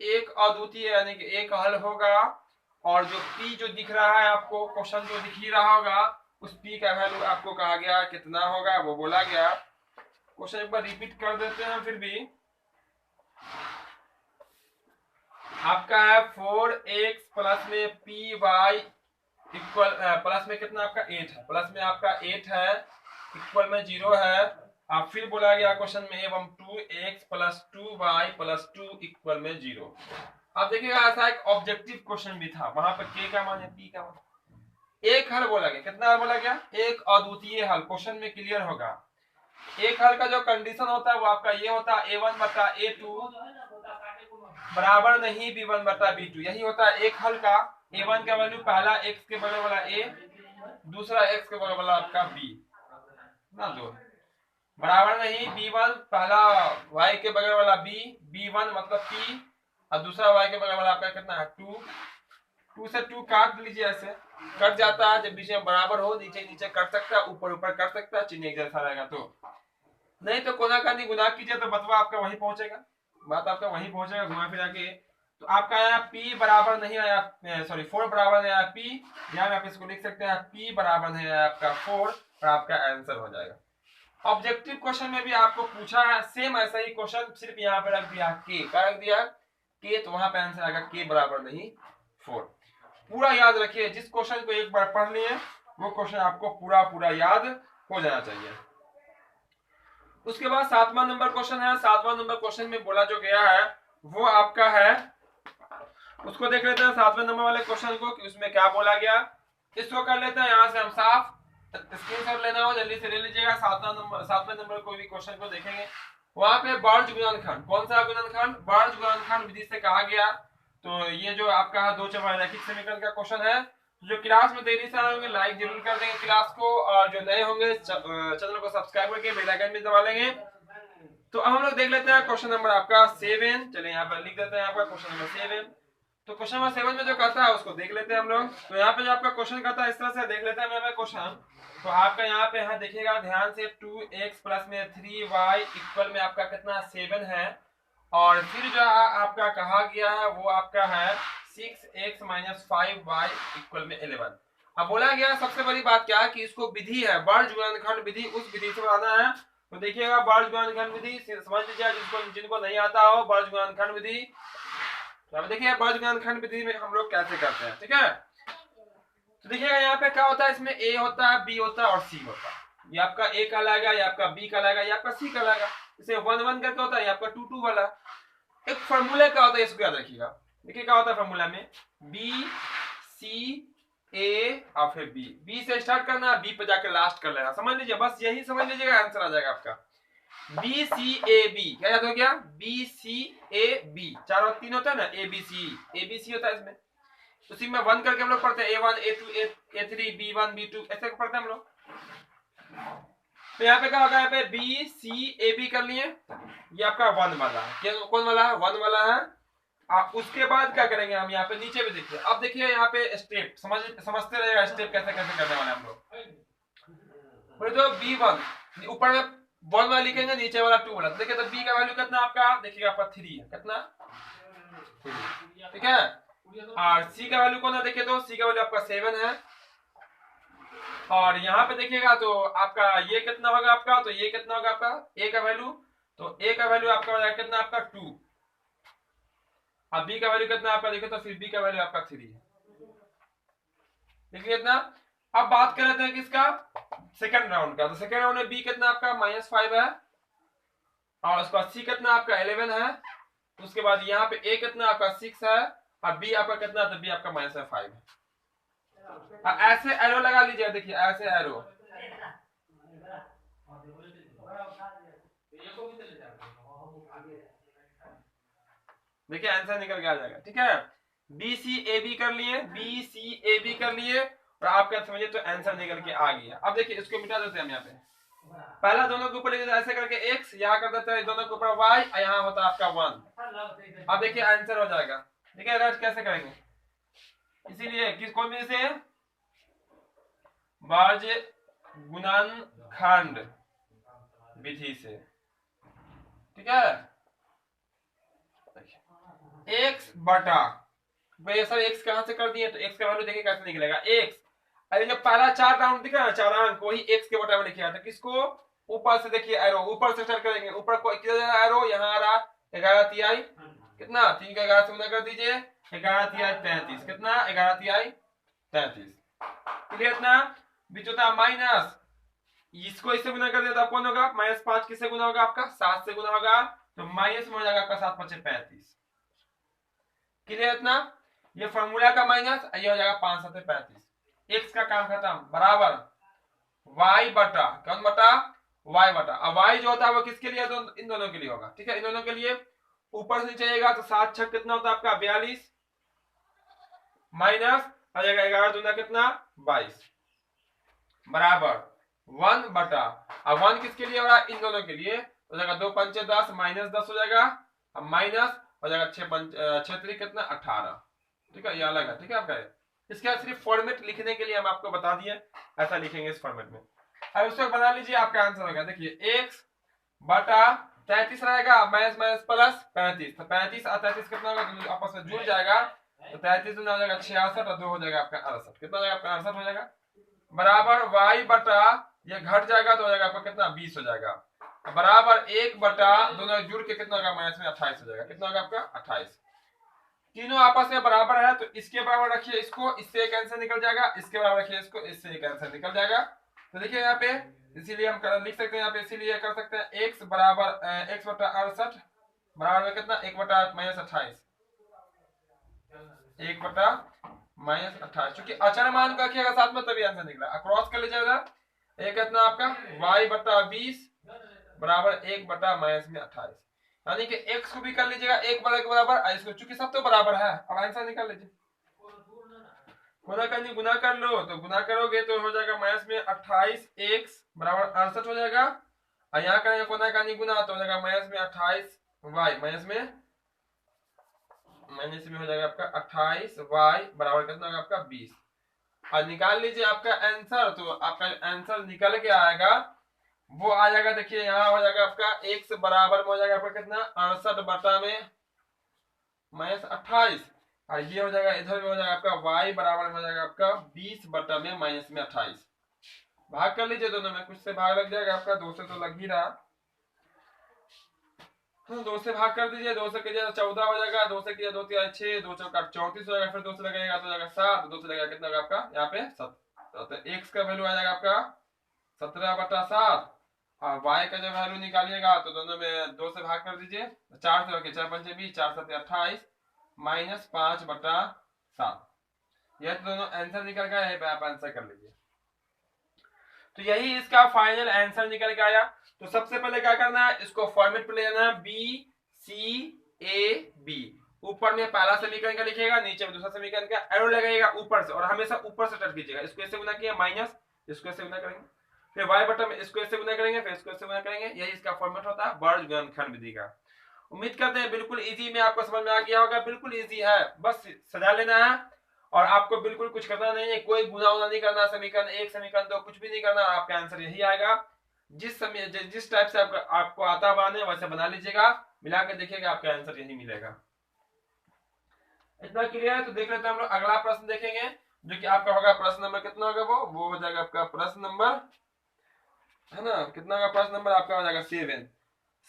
एक अद्वितीय यानी कि एक हल होगा, और जो p जो दिख रहा है आपको क्वेश्चन जो दिख ही रहा होगा उस p का वैल्यू आपको कहा गया कितना होगा, वो बोला गया। क्वेश्चन एक बार रिपीट कर देते हैं, फिर भी आपका है 4x प्लस में py इक्वल प्लस में कितना आपका 8 है, प्लस में आपका 8 है, इक्वल में 0 है, अब फिर बोला गया क्वेश्चन में एवं 2x plus 2y plus 2 equal में 0। अब देखिएगा ऐसा एक ऑब्जेक्टिव क्वेश्चन भी था, वहां पर k का मान है p का मान, एक हल बोला गया, कितना हल बोला गया, एक अद्वितीय हल, क्वेश्चन में क्लियर होगा। एक हल का जो कंडीशन होता है वो आपका ये होता है a1 बटा a2 बराबर नहीं b1 बटा b2, यही होता है एक हल का। a1 का वैल्यू पहला x के बगल वाला a, दूसरा x के बगल वाला आपका b ना, दो बराबर नहीं b1 पहला y के बगल वाला b, b1 मतलब p, और दूसरा y के बगल वाला आपका कितना है 2, 2 से 2 काट लीजिए, ऐसे कट जाता है, जब बीच में बराबर हो नीचे नीचे कट सकता है, ऊपर ऊपर कट सकता है, चिन्ह एक जैसा रहेगा, तो नहीं तो कोना का नहीं गुना कीजिए तो बतवा आपका वहीं पहुंचेगा, बात आपका वहीं पहुंचेगा घुमा फिरा के। तो आपका आया p बराबर नहीं आया, सॉरी 4 बराबर नहीं आया p, यहाँ पे आप इसको लिख सकते हैं p बराबर नहीं आया आपका 4, और आपका आंसर हो जाएगा। ऑब्जेक्टिव क्वेश्चन में भी आपको पूछा है सेम ऐसा ही क्वेश्चन, सिर्फ यहाँ पे रख दिया k, क्या रख दिया k, तो वहां पे आंसर आएगा k बराबर नहीं 4। पूरा याद रखिए, जिस क्वेश्चन को एक बार पढ़ लिए वो क्वेश्चन आपको पूरा याद हो जाना चाहिए। उसके बाद 7वां नंबर क्वेश्चन है, 7वां नंबर क्वेश्चन में बोला जो गया है वो आपका है, उसको देख लेते हैं 7वें नंबर वाले क्वेश्चन को कि उसमें क्या बोला गया। इसको कर लेते हैं यहाँ से हम साफ, स्क्रीनशॉट लेना हो जल्दी से ले लीजिएगा। 7वें नंबर कोई भी क्वेश्चन को देखेंगे, वहां पे बार्ज गुणनखंड, कौन सा गुणनखंड, बार्ज गुणनखंड विधि से कहा गया। तो ये जो आपका 2 चर रैखिक समीकरण का क्वेश्चन है, जो क्लास में देरी से आए होंगे लाइक जरूर कर देंगे क्लास को, और जो नए होंगे चैनल को सब्सक्राइब करके बेल आइकन भी दबा लेंगे। तो अब हम लोग देख लेते हैं क्वेश्चन नंबर आपका 7, चलिए यहाँ पर लिख देते हैं आपका क्वेश्चन नंबर 7। तो क्वेश्चन नंबर 7 में जो कहता है उसको देख लेते हैं हम लोग। तो यहाँ पे जो आपका क्वेश्चन कहता है इस तरह से देख लेते हैं क्वेश्चन। तो आपका यहाँ पे है देखिएगा ध्यान से, 2x प्लस में 3y इक्वल में आपका कितना 7 है, और फिर जो आपका कहा गया है वो आपका है 6x माइनस 5y इक्वल में 11। अब बोला गया सबसे बड़ी बात क्या है कि इसको विधि है बार्ज गुणनखंड विधि, उस विधि से बनाना है। तो देखिएगा बार्ज गुणनखंड विधि समझ लीजिए, जिनको नहीं आता हो बार्ज गुणनखंड विधि, तो अब देखिए बार्ज गुणनखंड विधि में हम लोग कैसे करते हैं, ठीक है। तो देखिएगा यहाँ पे क्या होता है, इसमें a होता है, b होता है और c होता है। ये आपका a का लाएगा, ये आपका b का लाएगा, ये आपका c का लाएगा। इसे 1 1 करके होता है, ये आपका 2 2 वाला। एक फार्मूला क्या होता है इसको याद रखिएगा। देखिए क्या होता है फार्मूला में, b c a और फिर b से स्टार्ट करना, b पे जाकर लास्ट कर लेना, समझ लीजिए, बस यही समझ लीजिएगा आंसर आ जाएगा आपका। बी सी ए बी, क्या याद हो गया? बी सी ए बी, चार और तीन होता है ना, A B C, A B C होता है इसमें। उसी में वन करके हम लोग पढ़ते हैं A1 A2 A3 B1 B2 ऐसे पढ़ते हैं हम लोग। तो यहाँ पे क्या होगा, यहाँ पे बी सी ए बी कर लिए, ये आपका वन वाला है, कौन वाला है? वन वाला है। उसके बाद क्या करेंगे हम, यहाँ पे नीचे भी देखिए, अब देखिए यहाँ पे स्टेप समझते रहेगा, स्टेप कैसे कैसे करने वाले हम लोग। तो B1 ऊपर में वन वाला लिखेंगे, नीचे वाला टू वाला। देखिए तो बी का वैल्यू कितना आपका, देखिएगा आपका 3 है, कितना? ठीक है। और सी का वैल्यू कौन है, देखिए तो सी का वैल्यू आपका 7 है। और यहाँ पे देखिएगा तो आपका ये कितना होगा आपका, तो ये कितना होगा आपका ए का वैल्यू, तो ए का वैल्यू आपका हो जाएगा कितना आपका 2। अब बी का वैल्यू कितना आपका, देखिए तो फिर बी का वैल्यू आपका 3 है, देखिए इतना। अब बात कर रहे थे किसका, सेकंड राउंड का। तो सेकंड राउंड में बी कितना आपका -5 है, और उसके बाद सी कितना आपका 11 है। उसके बाद यहाँ पे ए कितना आपका 6 है, और बी आपका कितना, तो बी आपका -5 है। ऐसे एरो लगा लीजिए, देखिए ऐसे एरो, देखिए आंसर निकल के आ जाएगा। ठीक है, बी सी ए बी कर लिए, बी सी ए बी कर लिए, और आपका समझिए तो आंसर निकल के आ गया। अब देखिए इसको मिटा देते हैं हम, यहाँ पे पहला दोनों के ऊपर लिख देते ऐसे करके x, यहाँ कर देते हैं दोनों के ऊपर y, और यहाँ होता है आपका 1। अब देखिए आंसर हो जाएगा। देखिए रट कैसे करेंगे, इसीलिए किस कौन में से बाज गुणनखंड विधि से। ठीक है, x बटा, भाई सब x कहां से कर दिए, तो x का वैल्यू देखिए कैसे निकलेगा, x, अरे जब पहला 4 राउंड दिख रहा है, 4 अंक, वही x के बटा में लिखा था। किसको, ऊपर से देखिए एरो, ऊपर से स्टार्ट करेंगे, ऊपर को कितना एरो, यहाँ आ रहा 11 तिहाई, कितना 3 का 11 से गुना कर दीजिए, 11 तिहाई 33, कितना 11 तिहाई 33। क्लियर? इतना बीच होता है माइनस, इसको इससे गुना कर दिया तो कौन होगा, -5 किससे गुना होगा आपका, 7 से गुना होगा, तो माइनस में हो जाएगा आपका 7 5 35। क्लियर? इतना ये फॉर्मूला का माइनस, ये हो जाएगा 5 7 35। एक्स का काम खत्म, बराबर y बटा, कौन बटा, y बटा। अब y जो होता है वो किसके लिए, इन दोनों के लिए होगा। ठीक है, इन दोनों के लिए ऊपर से नीचे जाएगा, तो 7 6 कितना होता है आपका 42, माइनस आ जाएगा 11 दूना कितना 22, बराबर 1 बटा। अब 1 किसके लिए हो रहा है, इन दोनों के लिए, हो जाएगा 2 5 10, -10 हो जाएगा, अब माइनस हो जाएगा 6 3 कितना 18। ठीक है, ये अलग है। ठीक है, आपका इसके बाद सिर्फ फॉर्मेट लिखने के लिए हम आपको बता दिए, ऐसा लिखेंगे इस फॉर्मेट में। अब इसको बना लीजिए, आपका आंसर होगा, देखिए x बटा 33 रहेगा, माइनस माइनस प्लस 35, तो 35 और 33 कितना होगा, तो आपस में जुड़ जाएगा, तो 33 हो जाएगा 66, और 2 हो जाएगा आपका 68, कितना हो जाएगा आपका 68 हो जाएगा, बराबर y बटा, ये घट जाएगा तो हो जाएगा आपका कितना 20 हो जाएगा, बराबर 1 बटा, दोनों जुड़ के कितना होगा माइनस में 28 हो जाएगा, कितना होगा आपका 28। तीनों आपस में बराबर है, तो इसके बराबर रखिए इसको, इससे एक आंसर निकल जाएगा, इसके बराबर रखिए इसको, इससे एक आंसर निकल जाएगा। तो देखिए यहाँ पे, इसीलिए हम लिख सकते हैं यहाँ पे, इसीलिए कर सकते हैं x बराबर x बटा 68 बराबर में कितना 1 बटा -28, 1 बटा -28, क्योंकि अचर मान का रखिएगा साथ में तभी आंसर निकला। क्रॉस कर लीजिएगा, एक कितना आपका y बटा 20 बराबर 1 बटा -28, यानी कि x को भी कर लीजिएगा 1 बड़ा के बराबर, इसको चूंकि सब तो बराबर है, अब आंसर निकाल लीजिए। गुना करनी, गुना कर लो, तो गुना करोगे तो हो जाएगा माइनस में 28 x बराबर 68 हो जाएगा, और यहाँ करेंगे गुना करनी गुना, तो हो जाएगा माइनस में 28 y, माइनस में हो जाएगा आपका 28 y बराबर कितना होगा आपका 20, और निकाल लीजिए आपका आंसर। तो आपका आंसर निकल के आएगा, वो आ जाएगा, देखिए यहाँ हो जाएगा आपका x बराबर में हो जाएगा आपका कितना 68 बटा में -28, और ये हो जाएगा इधर में हो जाएगा आपका y बराबर में हो जाएगा आपका 20 बटा में -28। भाग कर लीजिए दोनों में, कुछ से भाग लग जाएगा आपका, 2 से तो लग ही रहा, तो 2 से भाग कर दीजिए, 2 से कीजिए 14 हो जाएगा, 2 से कीजिए 2 3 6, 2 चौका 34 हो जाएगा, फिर 2 से लगेगा तो हो जाएगा 7, 2 से लगेगा कितना होगा आपका यहाँ पे 7, तो x का वैल्यू आ जाएगा आपका 17 बटा 7, और y का जब वैल्यू निकालिएगा तो दोनों में 2 से भाग कर दीजिए, 4 से 4 5 20, 4 7 28 -5 बटा 7, यह तो दोनों आंसर निकल गया है, आप आंसर कर लीजिए। तो यही इसका फाइनल आंसर निकल के आया। तो सबसे पहले क्या करना है, इसको फॉर्मेट पे ले जाना है, बी सी ए बी। ऊपर में पहला समीकरण का लिखिएगा, नीचे में दूसरा समीकरण का एरो लगाइएगा ऊपर से, और हमेशा ऊपर से टच कीजिएगा। इसको ऐसे गुना किया माइनस, इसको ऐसे गुना करेंगे, फिर y बटन में इसको ऐसे गुना करेंगे, फिर इसको ऐसे गुना करेंगे। यही इसका फॉर्मेट होता है वर्ग गुणनखंड विधि का। उम्मीद करते हैं बिल्कुल इजी में आपको समझ में आ गया होगा। बिल्कुल इजी है, बस सजा लेना है और आपको बिल्कुल कुछ करना नहीं है, कोई गुना उना नहीं करना, समीकरण एक समीकरण दो कुछ भी नहीं करना, आपका आंसर यही आएगा। जिस टाइप से आपको आता बनाने वैसे बना लीजिएगा, मिला के देखिएगा आपका आंसर यही मिलेगा। इतना क्लियर है? तो देख लेते हैं हम लोग अगला प्रश्न देखेंगे, जो कि आपका होगा प्रश्न नंबर कितना होगा, वो हो जाएगा आपका प्रश्न नंबर, है ना, कितना होगा प्रश्न नंबर आपका हो जाएगा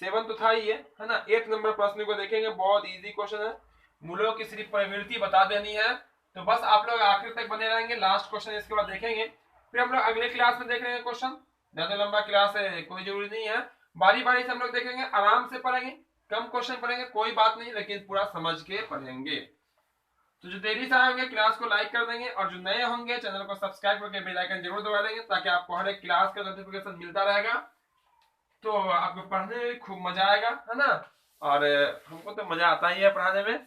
7 तो था ही है ना। 8 नंबर प्रश्न को देखेंगे, बहुत इजी क्वेश्चन है, मूलों की सिर्फ प्रवृत्ति बता देनी है। तो बस आप लोग आखिर तक बने रहेंगे, लास्ट क्वेश्चन इसके बाद देखेंगे, फिर हम लोग अगले क्लास में देख रहे हैं क्वेश्चन। ज्यादा लंबा क्लास है, कोई जरूरी नहीं है, बारी बारी से हम लोग देखेंगे, आराम से पढ़ेंगे, कम क्वेश्चन पढ़ेंगे कोई बात नहीं, लेकिन पूरा समझ के पढ़ेंगे। तो जो देरी से आएंगे क्लास को लाइक कर देंगे, और जो नए होंगे चैनल को सब्सक्राइब करके बेल आइकन जरूर दबा देंगे, ताकि आपको हर एक क्लास का नोटिफिकेशन मिलता रहेगा। तो आपको पढ़ने में खूब मजा आएगा, है ना, और हमको तो मजा आता ही है पढ़ाने में।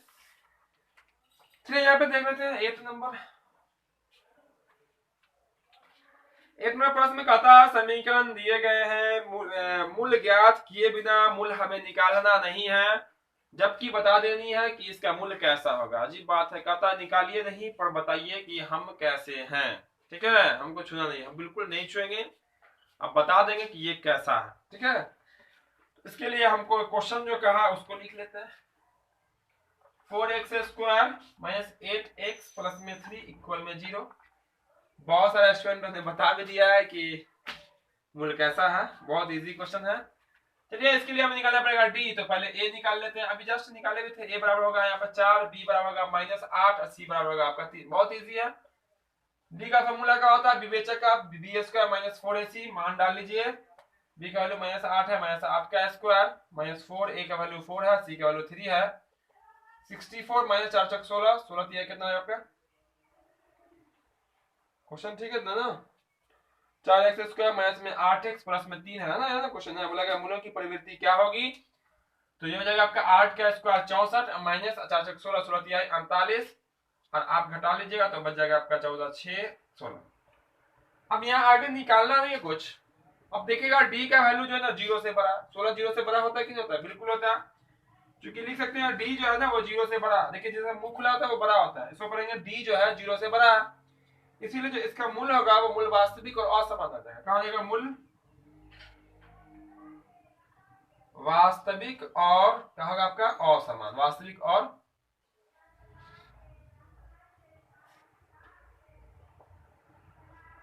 चलिए यहाँ पे देख लेते हैं 8 नंबर। 1 नंबर प्रश्न में कहता है समीकरण दिए गए हैं, मूल ज्ञात किए बिना मूल हमें निकालना नहीं है, जबकि बता देनी है कि इसका मूल्य कैसा होगा। अजीब बात है, कहता निकालिए नहीं पर बताइए कि हम कैसे हैं। ठीक है, हमको छूना नहीं, हम बिल्कुल नहीं छुएंगे, अब बता देंगे कि ये कैसा है। ठीक है, इसके लिए हमको क्वेश्चन जो कहा उसको लिख लेते हैं। 4x² माइनस 8x प्लस में 3 इक्वल में 0। बहुत सारे स्टूडेंट ने बता भी दिया है कि मूल्य कैसा है, बहुत इजी क्वेश्चन है। चलिए इसके लिए हमें निकालना पड़ेगा डी, तो पहले ए निकाल लेते हैं, अभी जस्ट निकाले भी थे। ए बराबर होगा यहाँ पर 4, बी बराबर होगा -8 और सी बराबर होगा आपका 3। बहुत इजी है। डी का फॉर्मूला क्या होता है, विवेचक का b² माइनस 4ac, मान डाल लीजिए। बी का वैल्यू -8 है, -8 का स्क्वायर -4, ए का वैल्यू 4 है, सी का वैल्यू 3 है। 64 माइनस 4 चौक 16, 16 3 कितना है आपका क्वेश्चन, ठीक है ना। 4x² माइनस में 8x प्लस में 3 है ना क्वेश्चन है। बोला मूलों की प्रवृत्ति क्या होगी, तो ये हो जाएगा आपका 8 का स्क्वायर 64 माइनस 4 चौक 16, 16 3 48, और आप घटा लीजिएगा तो बच जाएगा आपका 14 6 16। अब यहाँ आगे निकालना नहीं है कुछ। अब देखिएगा डी का वैल्यू जो है ना 0 से बड़ा, 16 0 से बड़ा होता है कि नहीं होता है, बिल्कुल होता है। क्योंकि लिख सकते हैं डी जो है ना वो 0 से बड़ा, देखिए जैसे मुंह खुला होता है वो बड़ा होता है, इसको पढ़ेंगे डी जो है 0 से बड़ा है, इसीलिए जो इसका मूल होगा वो मूल वास्तविक और असमान आ जाएगा। कहाँ जाएगा, मूल वास्तविक और क्या होगा आपका असमान, वास्तविक और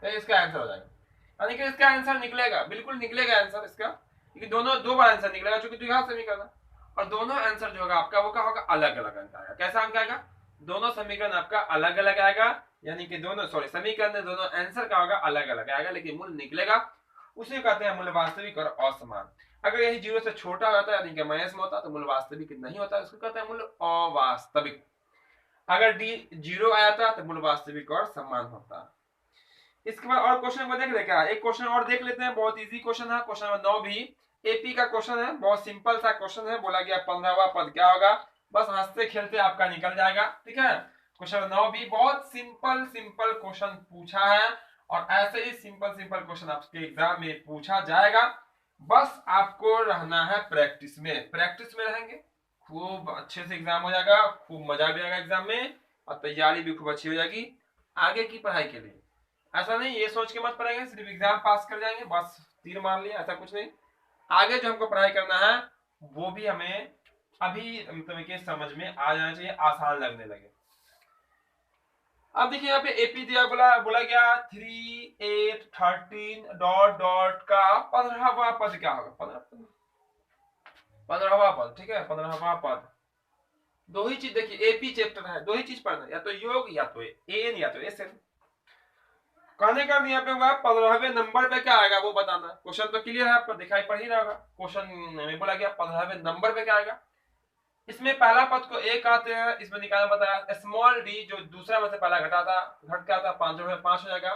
तो इसका आंसर हो जाएगा, यानी कि इसका आंसर निकलेगा, बिल्कुल निकलेगा आंसर इसका, क्योंकि दोनों दो बार आंसर निकलेगा, क्योंकि द्विघात समीकरण, और दोनों आंसर जो होगा आपका वो क्या होगा, अलग अलग अंक आएगा। कैसा अंक आएगा, दोनों समीकरण आपका अलग अलग आएगा, यानी कि दोनों समीकरण में दोनों आंसर का होगा अलग अलग आएगा, लेकिन मूल निकलेगा। उसे कहते हैं मूल वास्तविक और असमान। अगर यही 0 से छोटा होता है यानी कि माइनस में होता तो मूल वास्तविक नहीं होता, इसको कहते हैं मूल अवास्तविक। अगर डी 0 आया था तो मूल वास्तविक और समान होता। इसके बाद और क्वेश्चन को देख ले क्या, एक क्वेश्चन और देख लेते हैं, बहुत इजी क्वेश्चन है, क्वेश्चन नंबर 9 भी एपी का क्वेश्चन है, बहुत सिंपल सा क्वेश्चन है। बोला गया 15वां पद क्या होगा, बस हंसते खेलते आपका निकल जाएगा। ठीक है, क्वेश्चन 9 भी बहुत सिंपल क्वेश्चन पूछा है, और ऐसे ही सिंपल क्वेश्चन आपके एग्जाम में पूछा जाएगा। बस आपको रहना है प्रैक्टिस में रहेंगे, खूब अच्छे से एग्जाम हो जाएगा, खूब मजा भी आएगा एग्जाम में, और तैयारी भी खूब अच्छी हो जाएगी आगे की पढ़ाई के लिए। ऐसा नहीं ये सोच के मत पढ़ेंगे सिर्फ एग्जाम पास कर जाएंगे बस तीर मार लिया, ऐसा कुछ नहीं। आगे जो हमको पढ़ाई करना है वो भी हमें अभी मतलब के समझ में आ जाना चाहिए, आसान लगने लगे। अब देखिए यहाँ पे एपी दिया, बोला गया 3 8 13 डॉट डॉट का 15वां पद क्या होगा, 15वां पद। ठीक है, 15वां पद। दो ही चीज देखिए, एपी चैप्टर है, दो ही चीज पढ़ना, या तो योग या तो एन या तो एसएन। कहने का यहाँ पे होगा 15वें नंबर पे क्या आएगा वो बताना। क्वेश्चन तो क्लियर है, आपको दिखाई पड़ ही रहा होगा। क्वेश्चन में बोला गया 15वें नंबर पे क्या आएगा। इसमें पहला पद को ए कहते हैं, इसमें निकालना बताया स्मॉल डी, जो दूसरा में से पहला घटा था, घट क्या था 5 हो जाएगा।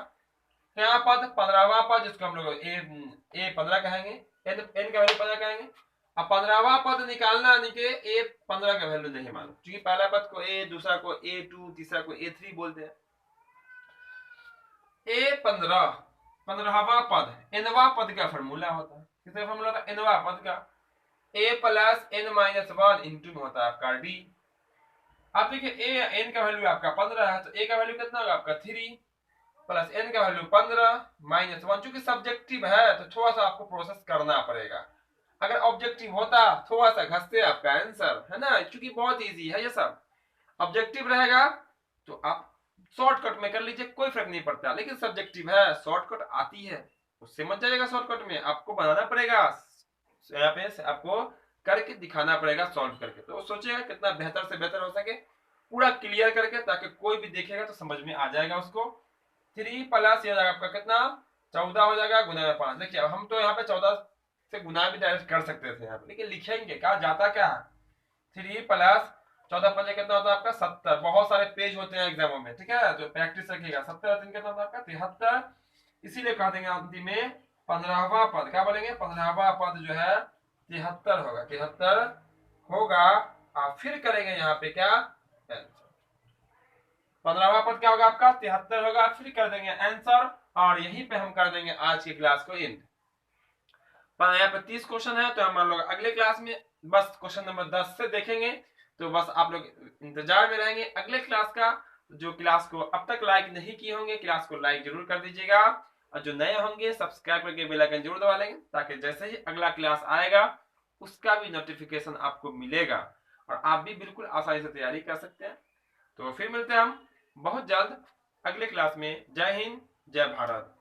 क्या पद 15वां पद, जिसको हम लोग ए 15 कहेंगे, एन का वैल्यू 15 कहेंगे। अब 15वां पद निकालना, यानी कि ए 15 का वैल्यू नहीं मालूम, क्योंकि पहला पद को ए, दूसरा को A2, तीसरा को A3 बोलते हैं। A15 15वां पद, nवां पद का फॉर्मूला होता है। किसका फॉर्मूला होता है? nवां पद का। a plus n minus 1 into में होता है आपका d। अब देखिए a n का वैल्यू आपका 15 है, तो a का वैल्यू कितना होगा आपका 3 प्लस n का वैल्यू 15 माइनस 1। चूंकि सब्जेक्टिव है तो थोड़ा सा आपको प्रोसेस करना पड़ेगा। अगर ऑब्जेक्टिव होता थोड़ा सा घसते आपका आंसर, है ना, क्योंकि बहुत इजी है ये सब। ऑब्जेक्टिव रहेगा तो आप शॉर्टकट में कर लीजिए, कोई फर्क नहीं पड़ता। लेकिन सब्जेक्टिव है, शॉर्टकट आती है, उससे मत जाइएगा शॉर्टकट में, आपको बनाना पड़ेगा, यहाँ पे आपको करके दिखाना पड़ेगा सॉल्व करके। तो सोचिएगा कितना बेहतर से बेहतर हो सके पूरा क्लियर करके, ताकि कोई भी देखेगा तो समझ में आ जाएगा उसको। 3 प्लस ये हो जाएगा आपका कितना 14 हो जाएगा, गुना में 5। देखिए हम तो यहाँ पे 14 से गुना भी डायरेक्ट कर सकते थे यहाँ पे, लेकिन लिखेंगे क्या, जाता क्या है। 3 प्लस 14 पंजे कितना होता है आपका 70। बहुत सारे पेज होते हैं एग्जामों में, ठीक है, तो प्रैक्टिस रखिएगा। 70 दिन कितना होता है आपका 73। इसीलिए कह देंगे अंतिम में 15वां पद, क्या बोलेंगे, 15वां पद जो है 73 होगा, 73 होगा। आप फिर करेंगे यहाँ पे क्या, 15वां पद क्या होगा आपका 73 होगा, फिर कर देंगे आंसर। और यहीं पे हम कर देंगे आज की क्लास को एंड। यहाँ पे 30 क्वेश्चन है, तो हम लोग अगले क्लास में बस क्वेश्चन नंबर 10 से देखेंगे। तो बस आप लोग इंतजार में रहेंगे अगले क्लास का। जो क्लास को अब तक लाइक नहीं किए होंगे, क्लास को लाइक जरूर कर दीजिएगा, और जो नए होंगे सब्सक्राइब करके बेल आइकन जरूर दबा लेंगे, ताकि जैसे ही अगला क्लास आएगा उसका भी नोटिफिकेशन आपको मिलेगा, और आप भी बिल्कुल आसानी से तैयारी कर सकते हैं। तो फिर मिलते हैं हम बहुत जल्द अगले क्लास में। जय हिंद, जय भारत।